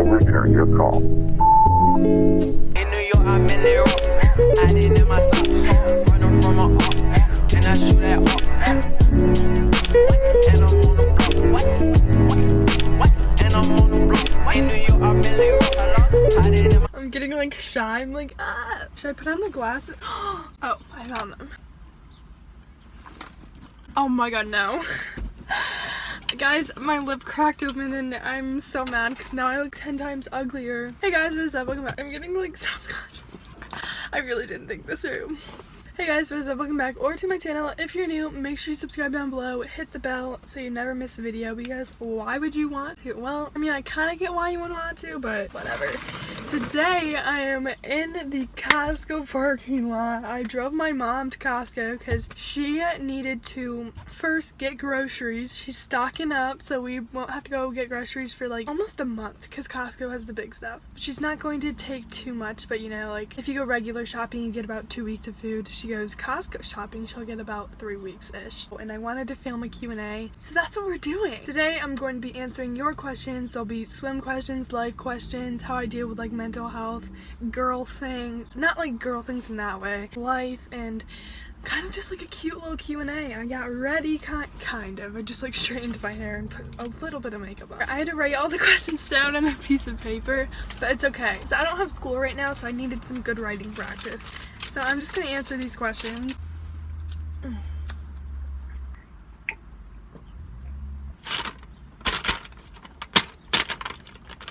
return your call. In New York, I'm in New York. I did in my socks. Running from a up. And I shoot that up. And I'm on the block. What? And I'm on the block. In New York, I'm in New York. I did in my. I'm getting like shy. I'm like, ah. Should I put on the glasses? Oh, I found them. Oh my god, no. Guys, my lip cracked open and I'm so mad because now I look 10 times uglier. Hey guys, what is up? Welcome back. I'm getting like so conscious. I really didn't think this through. Hey guys, what is up? Welcome back or to my channel. If you're new, make sure you subscribe down below, hit the bell so you never miss a video, because why would you want to? Well, I mean, I kind of get why you would want to, but whatever. Today, I am in the Costco parking lot. I drove my mom to Costco because she needed to first get groceries. She's stocking up, so we won't have to go get groceries for like almost a month because Costco has the big stuff. She's not going to take too much, but you know, like if you go regular shopping, you get about 2 weeks of food. She goes Costco shopping, she'll get about 3 weeks-ish. And I wanted to film a Q&A, so that's what we're doing. Today, I'm going to be answering your questions. There'll be swim questions, life questions, how I deal with like mental health, girl things, not like girl things in that way, life, and kind of just like a cute little Q&A. I got ready, kind of. I just like straightened my hair and put a little bit of makeup on. I had to write all the questions down on a piece of paper, but it's okay. So I don't have school right now, so I needed some good writing practice. So I'm just gonna answer these questions.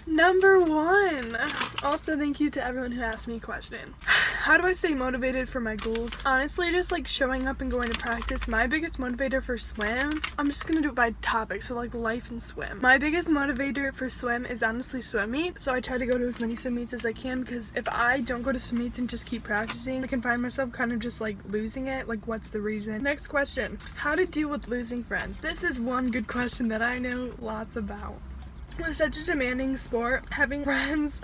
Number 1. Also, thank you to everyone who asked me a question. How do I stay motivated for my goals? Honestly, just like showing up and going to practice. My biggest motivator for swim, I'm just gonna do it by topic, so like life and swim. My biggest motivator for swim is honestly swim meet. So I try to go to as many swim meets as I can, because if I don't go to swim meets and just keep practicing, I can find myself kind of just like losing it. Like, what's the reason? Next question. How to deal with losing friends? This is one good question that I know lots about. With such a demanding sport, having friends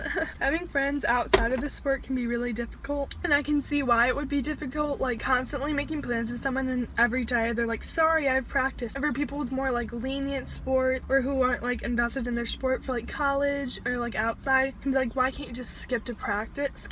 outside of the sport can be really difficult, and I can see why it would be difficult. Like constantly making plans with someone, and every day they're like, sorry, I've practiced. And for people with more like lenient sport, or who aren't like invested in their sport for like college or like outside, can be like, why can't you just skip a practice?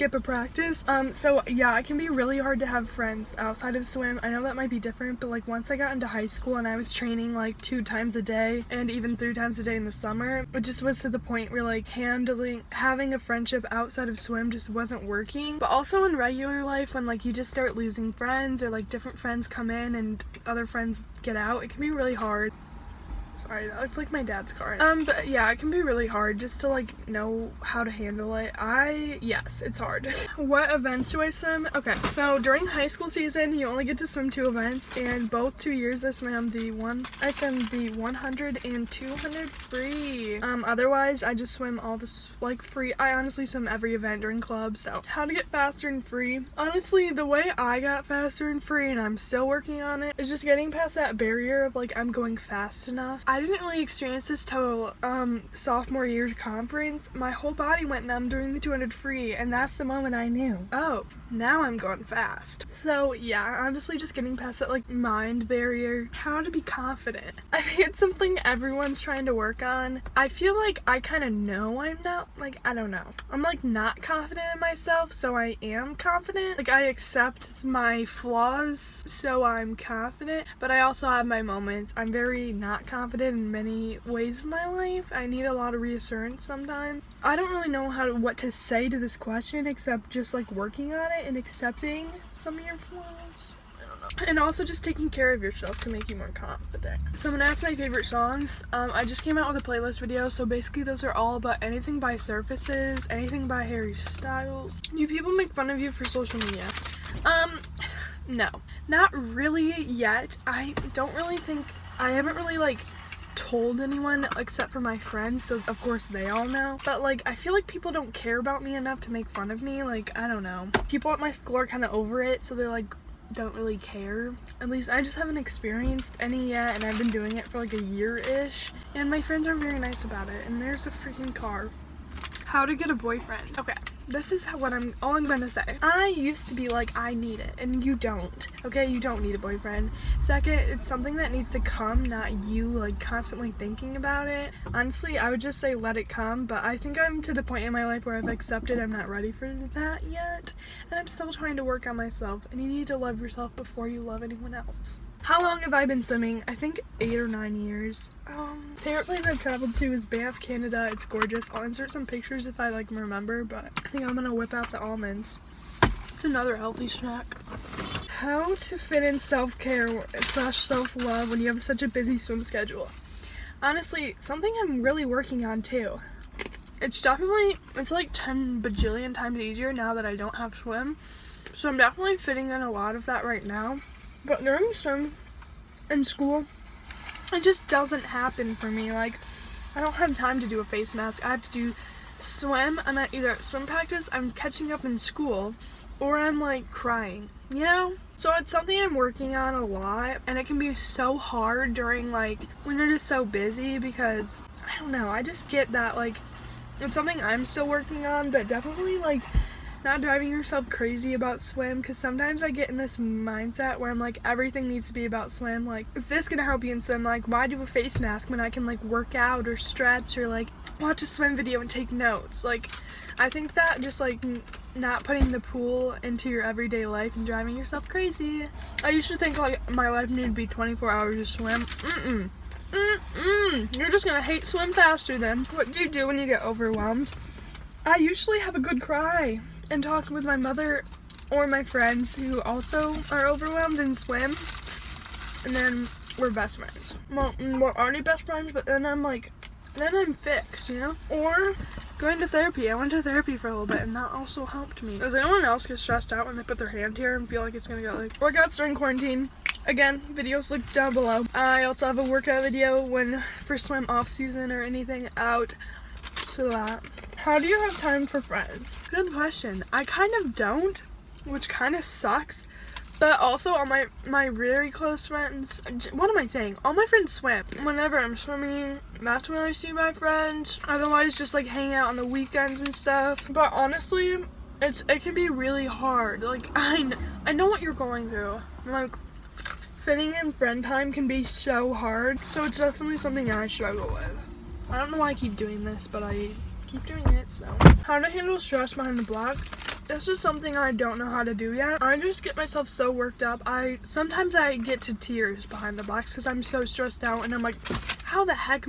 So yeah, it can be really hard to have friends outside of swim. I know that might be different, but like once I got into high school and I was training like 2 times a day and even 3 times a day in the summer, it just was to the point where like having a friendship outside of swim just wasn't working. But also in regular life, when like you just start losing friends, or like different friends come in and other friends get out, it can be really hard. Sorry, that looks like my dad's car. But yeah, it can be really hard just to like know how to handle it. Yes, it's hard. What events do I swim? Okay, so during high school season, you only get to swim 2 events, and both 2 years I swam the 100 and 200 free. Otherwise, I just swim all this like free. I honestly swim every event during clubs. So how to get faster and free? Honestly, the way I got faster and free, and I'm still working on it, is just getting past that barrier of like I'm going fast enough. I didn't really experience this till sophomore year conference. My whole body went numb during the 200 free, and that's the moment I knew, oh, now I'm going fast. So yeah, honestly just getting past that like mind barrier. How to be confident. I think it's something everyone's trying to work on. I feel like I kind of know I'm not, like, I don't know. I'm like not confident in myself, so I am confident. Like I accept my flaws, so I'm confident, but I also have my moments. I'm very not confident in many ways of my life. I need a lot of reassurance sometimes. I don't really know what to say to this question except just like working on it and accepting some of your flaws. I don't know. And also just taking care of yourself can make you more confident. So I'm gonna ask my favorite songs. I just came out with a playlist video, so basically those are all about anything by Surfaces, anything by Harry Styles. Do people make fun of you for social media? No, not really yet. I haven't really like told anyone except for my friends, so of course they all know. But like I feel like people don't care about me enough to make fun of me. Like I don't know, people at my school are kind of over it, so they're like don't really care. At least I just haven't experienced any yet, and I've been doing it for like a year-ish, and my friends are very nice about it. And there's a freaking car. How to get a boyfriend. Okay, this is all I'm gonna say. I used to be like, I need it, and you don't. Okay, you don't need a boyfriend. Second, it's something that needs to come, not you like constantly thinking about it. Honestly, I would just say let it come, but I think I'm to the point in my life where I've accepted I'm not ready for that yet, and I'm still trying to work on myself, and you need to love yourself before you love anyone else. How long have I been swimming? I think 8 or 9 years. Favorite place I've traveled to is Banff, Canada. It's gorgeous. I'll insert some pictures if I like remember, but I think I'm gonna whip out the almonds. It's another healthy snack. How to fit in self-care / self-love when you have such a busy swim schedule. Honestly, something I'm really working on too. It's like 10 bajillion times easier now that I don't have swim. So I'm definitely fitting in a lot of that right now. But during swim and school, it just doesn't happen for me. Like, I don't have time to do a face mask. I have to do swim. I'm either at swim practice, I'm catching up in school, or I'm like crying, you know? So it's something I'm working on a lot, and it can be so hard during like when you're just so busy because, I don't know, I just get that like, it's something I'm still working on, but definitely like not driving yourself crazy about swim, because sometimes I get in this mindset where I'm like, everything needs to be about swim. Like, is this gonna help you in swim? Like, why do a face mask when I can like work out or stretch or like watch a swim video and take notes? Like, I think that just like not putting the pool into your everyday life and driving yourself crazy. I used to think like my life needed to be 24 hours to swim. You're just gonna hate swim faster then. What do you do when you get overwhelmed? I usually have a good cry and talk with my mother or my friends who also are overwhelmed and swim, and then we're best friends. Well, we're already best friends, but then I'm fixed, you know? Or going to therapy. I went to therapy for a little bit, and that also helped me. Does anyone else get stressed out when they put their hand here and feel like it's gonna go like workouts during quarantine? Again, videos linked down below. I also have a workout video for swim off season or anything out. So that. How do you have time for friends? Good question. I kind of don't, which kind of sucks. But also all my very close friends, what am I saying? All my friends swim. Whenever I'm swimming, that's when I see my friends. Otherwise, just like hang out on the weekends and stuff. But honestly, it can be really hard. Like, I know what you're going through. Like, fitting in friend time can be so hard. So it's definitely something I struggle with. I don't know why I keep doing this, but I keep doing it, so. How to handle stress behind the block. This is something I don't know how to do yet. I just get myself so worked up. Sometimes I get to tears behind the blocks because I'm so stressed out, and I'm like, how the heck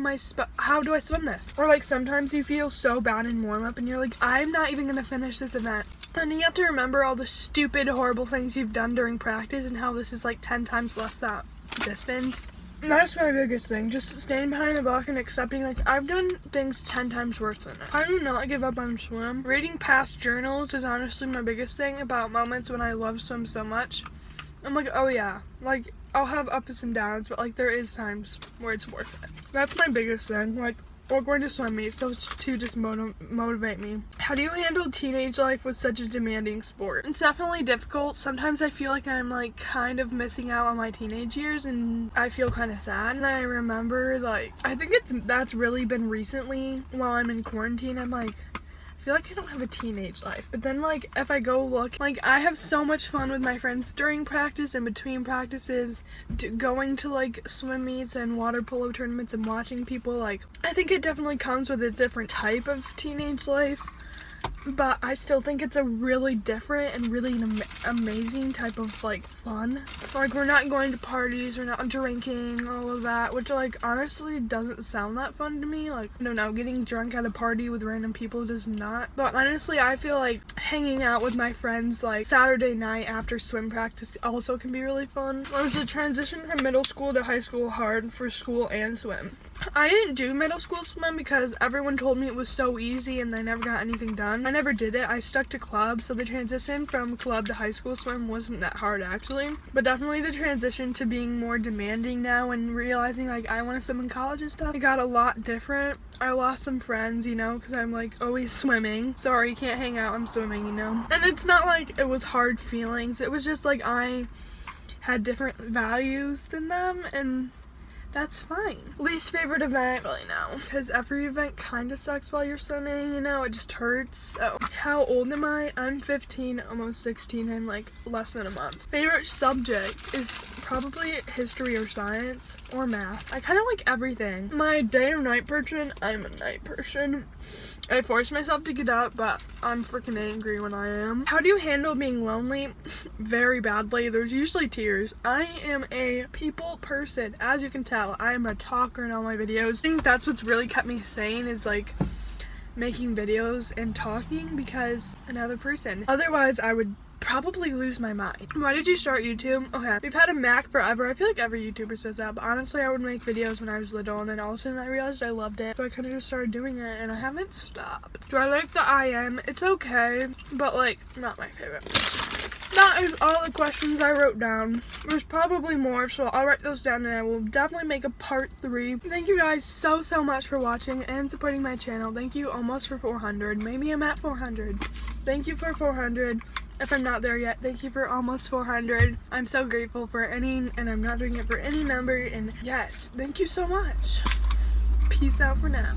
how do I swim this? Or like sometimes you feel so bad in warm up and you're like, I'm not even gonna finish this event. And you have to remember all the stupid, horrible things you've done during practice and how this is like 10 times less that distance. That's my biggest thing, just standing behind the block and accepting, like, I've done things 10 times worse than that. I do not give up on swim. Reading past journals is honestly my biggest thing about moments when I love swim so much. I'm like, oh yeah, like, I'll have ups and downs, but like, there is times where it's worth it. That's my biggest thing, like, or going to swim meets, those two just motivate me. How do you handle teenage life with such a demanding sport? It's definitely difficult. Sometimes I feel like I'm like kind of missing out on my teenage years, and I feel kind of sad. And I remember like, I think that's really been recently while I'm in quarantine. I'm like, I feel like I don't have a teenage life. But then like, if I go look, like I have so much fun with my friends during practice and between practices, going to like swim meets and water polo tournaments and watching people. Like, I think it definitely comes with a different type of teenage life, but I still think it's a really different and really amazing type of like fun. Like, we're not going to parties, we're not drinking, all of that, which like honestly doesn't sound that fun to me. Like, no, getting drunk at a party with random people does not. But honestly, I feel like hanging out with my friends like Saturday night after swim practice also can be really fun. Was the transition from middle school to high school hard for school and swim? I didn't do middle school swim because everyone told me it was so easy and I never got anything done. I never did it. I stuck to club, so the transition from club to high school swim wasn't that hard actually. But definitely the transition to being more demanding now and realizing like I want to swim in college and stuff, it got a lot different. I lost some friends, you know, because I'm like always swimming. Sorry, can't hang out, I'm swimming, you know. And it's not like it was hard feelings. It was just like I had different values than them, and that's fine. Least favorite event? Really no, because every event kind of sucks while you're swimming, you know, it just hurts. So, how old am I? I'm 15, almost 16 in like less than a month. Favorite subject is probably history or science or math. I kind of like everything. My day or night person? I'm a night person. I force myself to get up, but I'm freaking angry when I am. How do you handle being lonely? Very badly. There's usually tears. I am a people person, as you can tell. I am a talker in all my videos. I think that's what's really kept me sane, is like making videos and talking, because another person. Otherwise, I would probably lose my mind. Why did you start YouTube? Okay, we've had a Mac forever. I feel like every YouTuber says that, but honestly, I would make videos when I was little, and then all of a sudden I realized I loved it, so I kind of just started doing it, and I haven't stopped. Do I like the IM? It's okay, but like, not my favorite. That is all the questions I wrote down. There's probably more, so I'll write those down, and I will definitely make a part 3. Thank you guys so much for watching and supporting my channel. Thank you almost for 400. Maybe I'm at 400. Thank you for 400. If I'm not there yet, thank you for almost 400. I'm so grateful for any, and I'm not doing it for any number, and yes, thank you so much. Peace out for now.